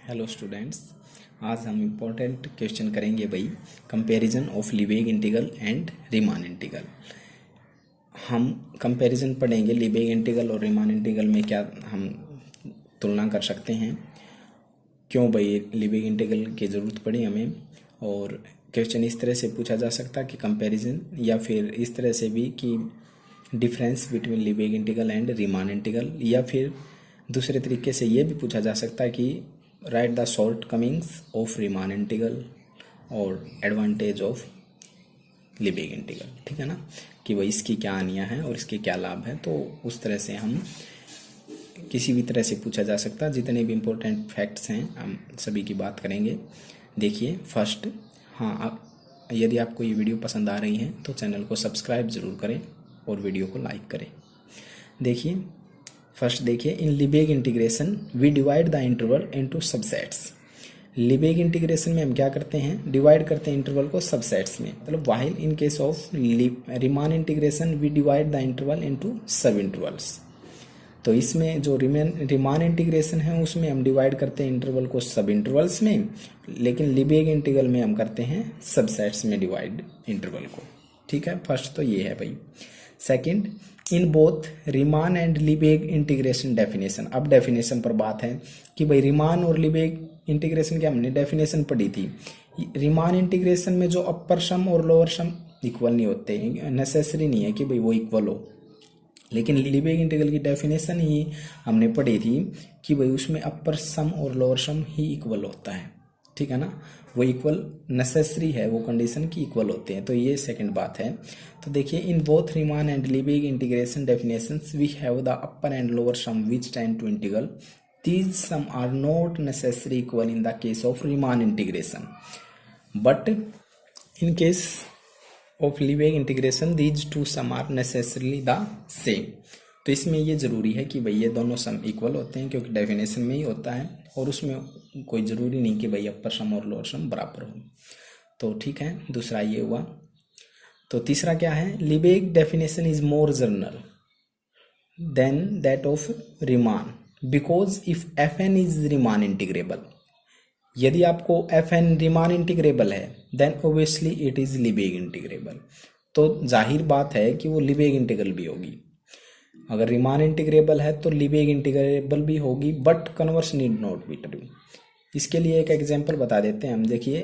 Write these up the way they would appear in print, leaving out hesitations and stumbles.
Hello students, आज हम important question करेंगे भाई। Comparison of Lebesgue integral and Riemann integral. हम कंपैरिजन पढ़ेंगे लीबेग इंटीग्रल और रीमान इंटीग्रल में क्या हम तुलना कर सकते हैं, क्यों भाई लीबेग इंटीग्रल की ज़रूरत पड़ी हमें। और क्वेश्चन इस तरह से पूछा जा सकता कि कंपैरिजन, या फिर इस तरह से भी कि difference between Lebesgue integral and Riemann integral, या फिर दूसरे तरीके से ये भी पूछा जा सकता है कि right the shortcomings of Riemann integral और एडवांटेज ऑफ लीबेग इंटीग्रल। ठीक है ना, कि भाई इसकी क्या हानियाँ हैं और इसके क्या लाभ हैं। तो उस तरह से हम किसी भी तरह से पूछा जा सकता है। जितने भी इम्पोर्टेंट फैक्ट्स हैं हम सभी की बात करेंगे। देखिए फर्स्ट, हाँ, आप यदि आपको ये वीडियो पसंद आ रही है तो चैनल को सब्सक्राइब ज़रूर करें और वीडियो को लाइक करें। देखिए फर्स्ट, देखिए in Lebesgue integration we divide the interval into subsets. Lebesgue integration में हम क्या करते हैं, डिवाइड करते हैं इंटरवल को सबसेट्स में। मतलब while in case of Riemann integration we divide the interval into subintervals. तो इसमें जो रीमान इंटीग्रेशन है उसमें हम डिवाइड करते हैं इंटरवल को सब इंटरवल्स में, लेकिन लीबेग इंटीग्रल में हम करते हैं सबसेट्स में डिवाइड इंटरवल को। ठीक है, फर्स्ट तो ये है भाई। Second, in both Riemann and Lebesgue integration definition. अब डेफिनेशन पर बात है कि भाई रीमान और लीबेग इंटीग्रेशन की हमने डेफिनेशन पढ़ी थी। रीमान इंटीग्रेशन में जो अपर सम और लोअर सम इक्वल नहीं होते, नेसेसरी नहीं है कि भाई वो इक्वल हो, लेकिन लीबेग इंटीग्रल की डेफिनेशन ही हमने पढ़ी थी कि भाई उसमें अपर सम और लोअर सम ही इक्वल होता है। ठीक है ना, वो इक्वल नेसेसरी है, वो कंडीशन की इक्वल होते हैं। तो ये सेकंड बात है। तो देखिए in both Riemann and Lebesgue integration definitions we have the upper and lower sum which tend to integral these sum are not necessarily equal in the case of Riemann integration, but in case of Lebesgue integration these two sum are necessarily the same। तो इसमें ये ज़रूरी है कि भाई ये दोनों sum equal होते हैं, क्योंकि डेफिनेशन में ही होता है और उसमें कोई ज़रूरी नहीं कि भाई अपर सम और लोअर सम बराबर हो। तो ठीक है, दूसरा ये हुआ। तो तीसरा क्या है, Lebesgue definition is more general than that of Riemann because if f n is Riemann integrable. यदि आपको एफ एन रीमान इंटीग्रेबल है then obviously it is Lebesgue integrable. तो जाहिर बात है कि वो लीबेग इंटीग्रल भी होगी। अगर रीमान इंटीग्रेबल है तो लीबेग इंटीग्रेबल भी होगी, but converse need not be true. इसके लिए एक एग्जांपल बता देते हैं हम। देखिए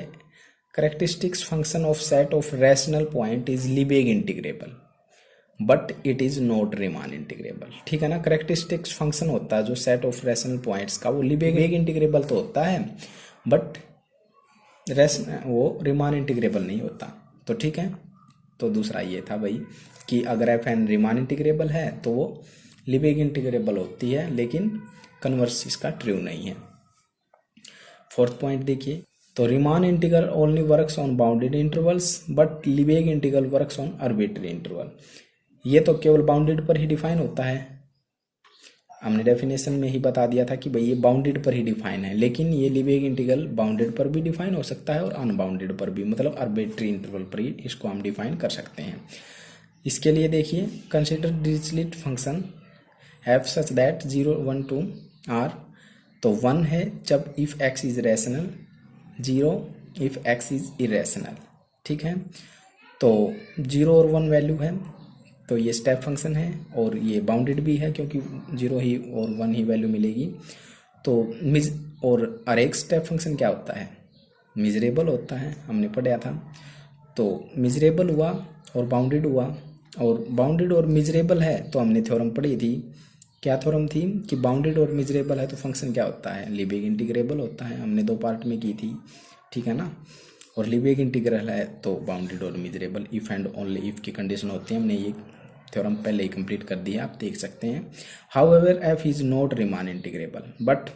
characteristics function of set of rational point is Lebesgue integrable but it is not Riemann integrable. ठीक है ना, कैरेक्टरिस्टिक्स फंक्शन होता है जो सेट ऑफ रैशनल पॉइंट्स का, वो लीबेग इंटीग्रेबल तो होता है बट वो रीमान इंटीग्रेबल नहीं होता। तो ठीक है, तो दूसरा ये था भाई कि अगर एफ एन रीमान इंटीग्रेबल है तो वो लीबेग इंटीग्रेबल होती है, लेकिन कन्वर्स इसका ट्रू नहीं है। फोर्थ पॉइंट देखिए, तो Riemann integral only works on bounded intervals but Lebesgue integral works on arbitrary interval. ये तो केवल बाउंडेड पर ही डिफाइन होता है। हमने डेफिनेशन में ही बता दिया था कि भाई ये बाउंडेड पर ही डिफाइन है, लेकिन ये लीबेग इंटीग्रल बाउंडेड पर भी डिफाइन हो सकता है और अनबाउंडेड पर भी, मतलब आर्बिट्ररी इंटरवल पर ही इसको हम डिफाइन कर सकते हैं। इसके लिए देखिए consider Dirichlet function F such that 0, 1, 2 R. तो 1 है जब if X is rational, 0 if X is irrational. ठीक है, तो 0 और 1 वैल्यू है तो ये स्टेप फंक्शन है, और ये बाउंडेड भी है क्योंकि 0 ही और 1 ही वैल्यू मिलेगी। तो और एक स्टेप फंक्शन क्या होता है, मिजरेबल होता है, हमने पढ़ा था। तो मिजरेबल हुआ और बाउंडेड हुआ, और बाउंडेड और मिजरेबल है तो हमने थ्योरम पढ़ी थी। क्या थ्योरम थी कि बाउंडेड और मिजरेबल है तो फंक्शन क्या होता है, लीबेग इंटीग्रेबल होता है। हमने 2 पार्ट में की थी, ठीक है ना। और लीबेग इंटीग्रल है तो बाउंडेड और miserable, if and only if की कंडीशन होती है। हमने ये थ्योरम पहले ही कंप्लीट कर दिया, आप देख सकते हैं। However F is not Riemann integrable, but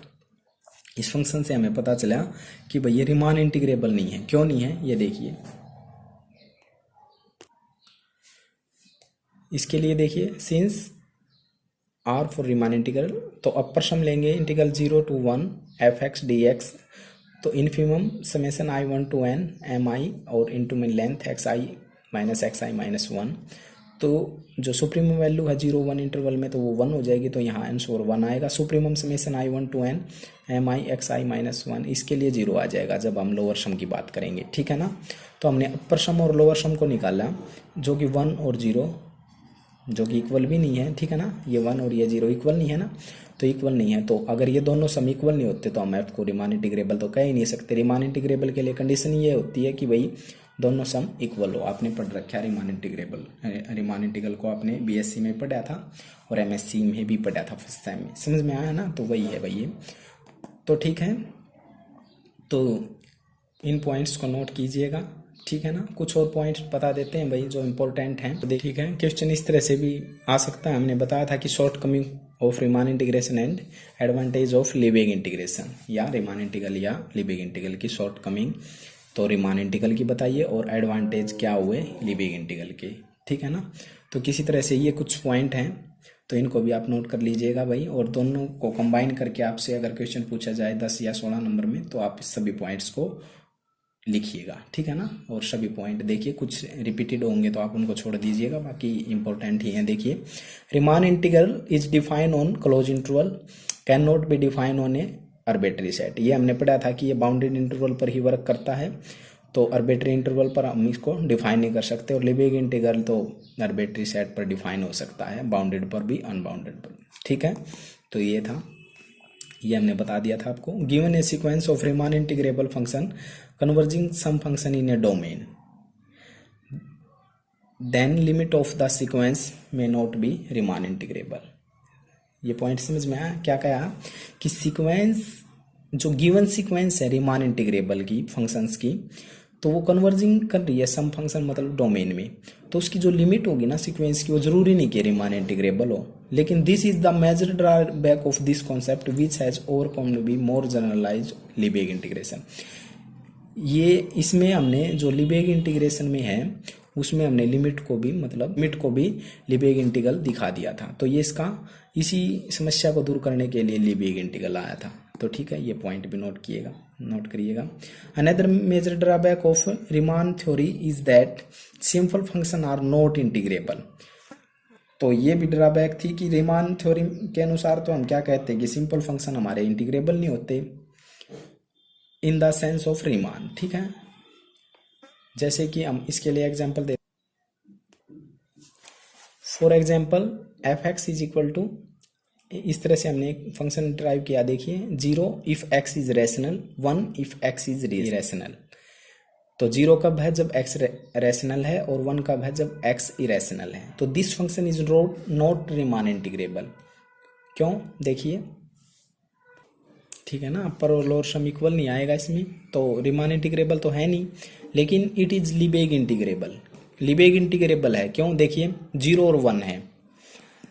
इस फंक्शन से हमें पता चला कि भाई ये रीमान इंटीग्रेबल नहीं है। क्यों नहीं है ये देखिए, इसके लिए देखिए since are for Riemann integral, तो अपर सम लेंगे integral 0 to 1 f x d x, तो infimum summation i1 to n m i और इंटू में लेंथ एक्स आई माइनस 1। तो जो सुप्रीमम वैल्यू है 0 1 इंटरवल में तो वो 1 हो जाएगी, तो यहाँ आंसर 1 आएगा। Supremum summation I1 to n mi(xi) - 1 इसके लिए 0 आ जाएगा जब हम लोअर सम की बात करेंगे, ठीक है ना। तो हमने अपर सम और लोअर सम को निकाला, जो कि 1 और 0 जो कि इक्वल भी नहीं है, ठीक है ना। ये 1 और ये 0 इक्वल नहीं है ना, तो इक्वल नहीं है। तो अगर ये दोनों सम इक्वल नहीं होते तो हम एफ को रीमान इंटीग्रेबल तो कह ही नहीं सकते। रीमान इंटीग्रेबल के लिए कंडीशन ये होती है कि भाई दोनों सम इक्वल हो। आपने पढ़ रखा है रीमान इंटीग्रेबल, रीमान इंटीग्रल को आपने बीएससी में पढ़ा था और एमएससी में भी पढ़ा था फर्स्ट टाइम में, समझ में आया ना। तो वही है भाई ये, तो ठीक है। तो इन पॉइंट्स को नोट कीजिएगा, ठीक है ना। कुछ और पॉइंट्स बता देते हैं भाई जो इम्पोर्टेंट हैं। तो देखिए है क्वेश्चन इस तरह से भी आ सकता है। हमने बताया था कि shortcoming of Riemann integration and advantage of Lebesgue integration, या रीमान इंटीग्रल या लीबेग इंटीग्रल की शॉर्ट कमिंग तो रीमान इंटीग्रल की बताइए और एडवांटेज क्या हुए लीबेग इंटीग्रल के, ठीक है ना। तो किसी तरह से ये कुछ पॉइंट हैं, तो इनको भी आप नोट कर लीजिएगा भाई। और दोनों को कंबाइन करके आपसे अगर क्वेश्चन पूछा जाए 10 या 16 नंबर में, तो आप इस सभी पॉइंट्स को लिखिएगा, ठीक है ना। और सभी पॉइंट देखिए, कुछ रिपीटेड होंगे तो आप उनको छोड़ दीजिएगा, बाकी इंपॉर्टेंट ही हैं। देखिए, Riemann integral is define on close interval, can not be define on A arbitrary set. ये हमने पढ़ा था कि ये बाउंडेड इंटरवल पर ही वर्क करता है, तो आर्बिट्ररी इंटरवल पर हम इसको डिफाइन नहीं कर सकते। और लीबेग इंटीग्रल तो आर्बिट्ररी सेट पर डिफाइन हो सकता है, बाउंडेड पर भी अनबाउंडेड पर, ठीक है। तो ये था, ये हमने बता दिया था आपको। Given a sequence of Riemann integrable function converging some function in a domain, then limit of the sequence may not be Riemann integrable. ये पॉइंट समझ में आया। क्या कहा कि सीक्वेंस, जो गिवन सीक्वेंस है रीमान इंटीग्रेबल की फंक्शंस की, तो वो कन्वर्जिंग कर रही है सम फंक्शन मतलब डोमेन में, तो उसकी जो लिमिट होगी ना सीक्वेंस की, वो जरूरी नहीं कि रीमान इंटीग्रेबल हो। लेकिन this is the major drawback of this concept which has overcome to be more generalized Lebesgue integration. ये इसमें हमने जो लीबेग इंटीग्रेशन में है उसमें हमने लिमिट को भी, मतलब लिमिट को भी लीबेग इंटीग्रल दिखा दिया था। तो ये इसका, इसी समस्या को दूर करने के लिए लीबेग इंटीग्रल आया था। तो ठीक है, ये पॉइंट भी नोट करिएगा। Another major drawback of Riemann theory is that simple function are not integrable. तो ये भी ड्रॉबैक थी कि रीमान थ्योरी के अनुसार तो हम क्या कहते हैं कि सिंपल फंक्शन हमारे इंटीग्रेबल नहीं होते in the sense of Riemann, ठीक है। जैसे कि हम इसके लिए एग्जांपल दे, for example F X is equal to, इस तरह से हमने एक फंक्शन ड्राइव किया। देखिए, 0 if X is rational, 1 if X is irrational. तो 0 कब है जब एक्स रैशनल है, और 1 कब है जब एक्स इरेशनल है। तो this function is not Riemann integrable. क्यों, देखिए, ठीक है ना। अपर और लोअर सम इक्वल नहीं आएगा इसमें, तो रीमान इंटीग्रेबल तो है नहीं, लेकिन it is Lebesgue integrable. लीबेग integrable है, क्यों, देखिए 0 और 1 है,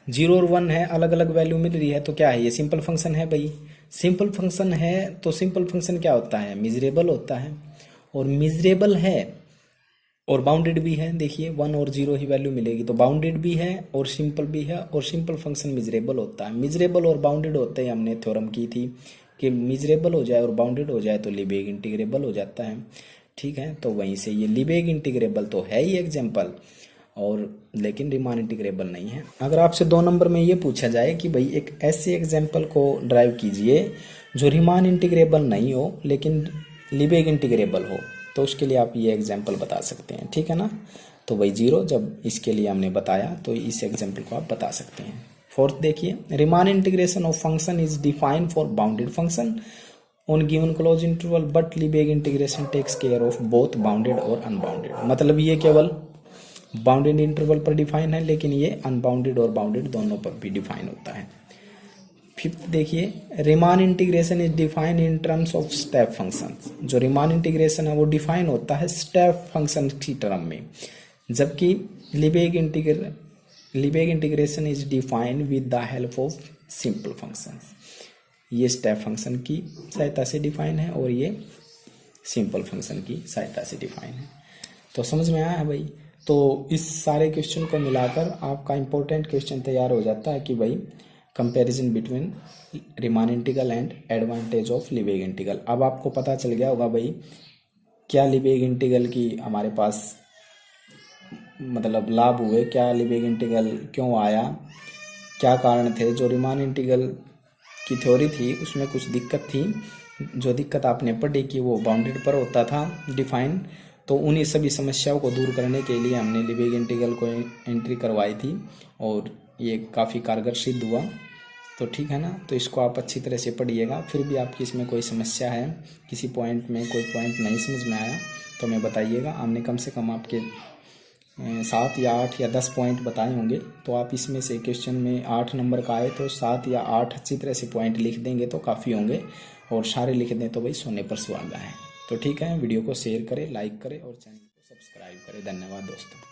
0 और 1 है, अलग अलग वैल्यू मिल रही है, तो क्या है, ये सिंपल फंक्शन है भाई। सिंपल फंक्शन है तो सिंपल फंक्शन क्या होता है, मिजरेबल होता है। और मिजरेबल है और बाउंडेड भी है। देखिए 1 और 0 ही वैल्यू मिलेगी, तो बाउंडेड भी है और सिंपल भी है, और सिंपल फंक्शन मिजरेबल होता है। मिजरेबल और बाउंडेड होते हैं, हमने थ्योरम की थी कि मिजरेबल हो जाए और बाउंडेड हो जाए तो लीबेग इंटीग्रेबल हो जाता है, ठीक है। तो वहीं से ये लीबेग इंटीग्रेबल तो है ही एग्जाम्पल, और लेकिन रीमान इंटीग्रेबल नहीं है। अगर आपसे 2 नंबर में ये पूछा जाए कि भाई एक ऐसे एग्जाम्पल को ड्राइव कीजिए जो रीमान इंटीग्रेबल नहीं हो लेकिन लीबेग इंटीग्रेबल हो, तो उसके लिए आप ये एग्जाम्पल बता सकते हैं, ठीक है ना। तो भाई 0 जब इसके लिए हमने बताया, तो इस एग्जाम्पल को आप बता सकते हैं। फोर्थ देखिए, Riemann integration of function is defined for bounded function on given close interval, but Lebesgue integration takes care of both bounded और अनबाउंडेड। मतलब ये केवल बाउंडेड इंटरवल पर डिफाइन है, लेकिन ये अनबाउंडेड और बाउंडेड दोनों पर भी डिफाइन होता है। फिफ्थ देखिए, Riemann integration is define in terms of step functions. जो रीमान इंटीग्रेशन है वो डिफाइन होता है स्टेप फंक्शन की टर्म में, जबकि Lebesgue integration is defined with the help of simple functions. ये स्टेप फंक्शन की सहायता से डिफाइन है और ये सिंपल फंक्शन की सहायता से डिफाइन है। तो समझ में आया है भाई। तो इस सारे क्वेश्चन को मिलाकर आपका इंपॉर्टेंट क्वेश्चन तैयार हो जाता है कि भाई comparison between Riemann integral and advantage of Lebesgue integral. अब आपको पता चल गया होगा भाई क्या लीबेग इंटीग्रल की हमारे पास मतलब लाभ हुए, क्या लिबेग इंटीग्रल क्यों आया, क्या कारण थे। जो रीमान इंटीग्रल की थ्योरी थी उसमें कुछ दिक्कत थी, जो दिक्कत आपने पढ़ी कि वो बाउंडेड पर होता था डिफाइन, तो उन्हीं सभी समस्याओं को दूर करने के लिए हमने लिबेग इंटीग्रल को एंट्री करवाई थी और ये काफ़ी कारगर सिद्ध हुआ। तो ठीक है ना, तो इसको आप अच्छी तरह से पढ़िएगा। फिर भी आपकी इसमें कोई समस्या है, किसी पॉइंट में कोई पॉइंट नहीं समझ में आया तो मैं बताइएगा। हमने कम से कम आपके 7 या 8 या 10 पॉइंट बताए होंगे, तो आप इसमें से क्वेश्चन में 8 नंबर का आए तो 7 या 8 अच्छी तरह से पॉइंट लिख देंगे तो काफ़ी होंगे, और सारे लिख दें तो भाई सोने पर सुहागा है। तो ठीक है, वीडियो को शेयर करें, लाइक करें और चैनल को सब्सक्राइब करें। धन्यवाद दोस्तों।